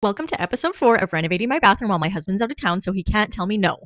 Welcome to episode 4 of renovating my bathroom while my husband's out of town so he can't tell me no.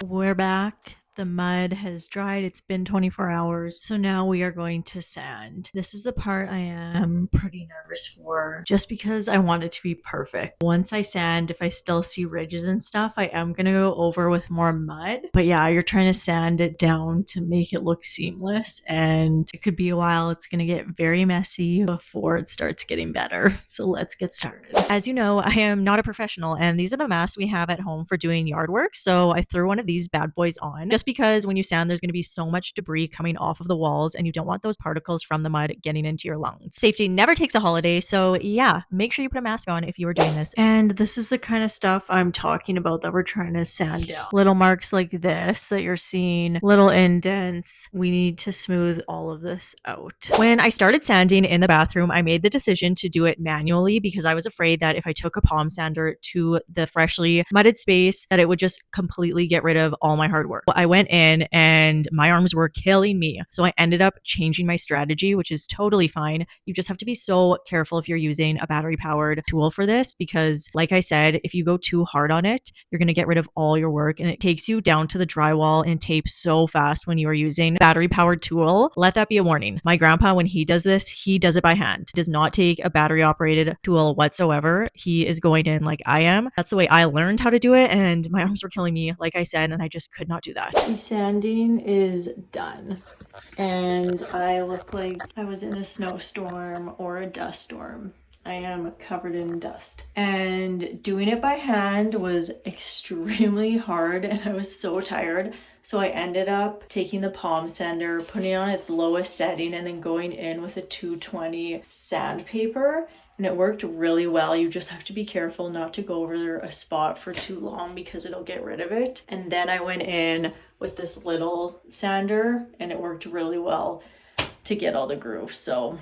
We're back. The mud has dried. It's been 24 hours. So now we are going to sand. This is the part I am pretty nervous for just because I want it to be perfect. Once I sand, if I still see ridges and stuff, I am going to go over with more mud. But yeah, you're trying to sand it down to make it look seamless, and it could be a while. It's going to get very messy before it starts getting better. So let's get started. As you know, I am not a professional, and these are the masks we have at home for doing yard work. So I threw one of these bad boys on just because when you sand, there's going to be so much debris coming off of the walls, and you don't want those particles from the mud getting into your lungs. Safety never takes a holiday. So yeah, make sure you put a mask on if you are doing this. And this is the kind of stuff I'm talking about that we're trying to sand down. Little marks like this that you're seeing, little indents. We need to smooth all of this out. When I started sanding in the bathroom, I made the decision to do it manually because I was afraid that if I took a palm sander to the freshly mudded space, that it would just completely get rid of all my hard work. I went in and my arms were killing me. So I ended up changing my strategy, which is totally fine. You just have to be so careful if you're using a battery powered tool for this, because like I said, if you go too hard on it, you're going to get rid of all your work, and it takes you down to the drywall and tape so fast when you are using a battery powered tool. Let that be a warning. My grandpa, when he does this, he does it by hand. He does not take a battery operated tool whatsoever. He is going in like I am. That's the way I learned how to do it, and my arms were killing me, like I said, and I just could not do that. The sanding is done, and I look like I was in a snowstorm or a dust storm. I am covered in dust. And doing it by hand was extremely hard, and I was so tired. So I ended up taking the palm sander, putting it on its lowest setting, and then going in with a 220 sandpaper. And it worked really well. You just have to be careful not to go over a spot for too long because it'll get rid of it. And then I went in with this little sander, and it worked really well to get all the grooves. So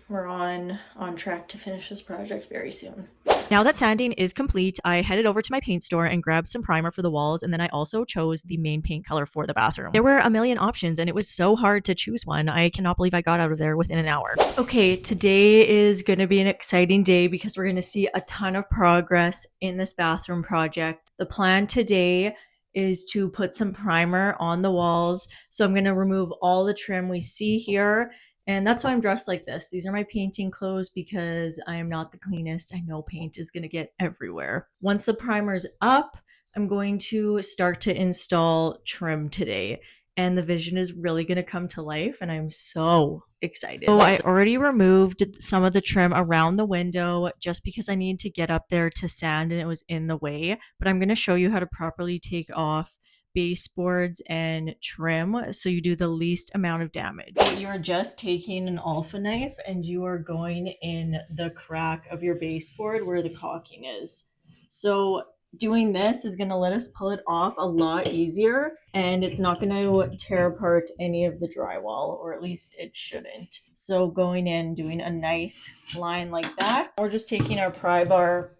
we're on track to finish this project very soon. Now that sanding is complete, I headed over to my paint store and grabbed some primer for the walls, and then I also chose the main paint color for the bathroom. There were a million options, and it was so hard to choose one. I cannot believe I got out of there within an hour. Okay, today is going to be an exciting day because we're going to see a ton of progress in this bathroom project. The plan today is to put some primer on the walls. So I'm going to remove all the trim we see here. And that's why I'm dressed like this. These are my painting clothes because I am not the cleanest. I know paint is going to get everywhere. Once the primer's up, I'm going to start to install trim today. And the vision is really going to come to life, and I'm so excited. So I already removed some of the trim around the window just because I needed to get up there to sand and it was in the way. But I'm going to show you how to properly take off baseboards and trim so you do the least amount of damage. You're just taking an alpha knife and you are going in the crack of your baseboard where the caulking is. So doing this is going to let us pull it off a lot easier, and it's not going to tear apart any of the drywall, or at least it shouldn't. So going in, doing a nice line like that. We're just taking our pry bar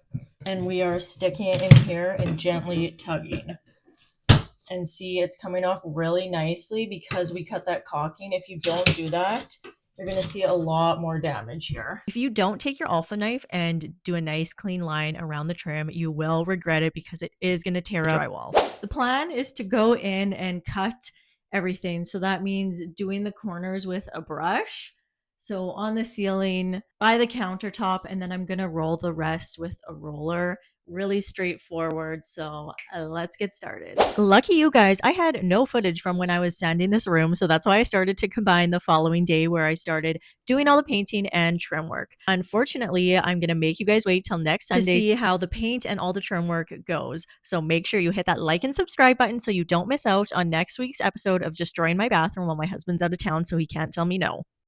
and we are sticking it in here and gently tugging. And see, it's coming off really nicely because we cut that caulking. If you don't do that, you're going to see a lot more damage here. If you don't take your alpha knife and do a nice clean line around the trim, you will regret it because it is going to tear up drywall. The plan is to go in and cut everything. So that means doing the corners with a brush. So on the ceiling, by the countertop, and then I'm going to roll the rest with a roller. Really straightforward. So let's get started. Lucky you guys, I had no footage from when I was sanding this room, so that's why I started to combine the following day where I started doing all the painting and trim work. Unfortunately, I'm going to make you guys wait till next Sunday to see how the paint and all the trim work goes. So make sure you hit that like and subscribe button so you don't miss out on next week's episode of Destroying My Bathroom while my husband's out of town so he can't tell me no.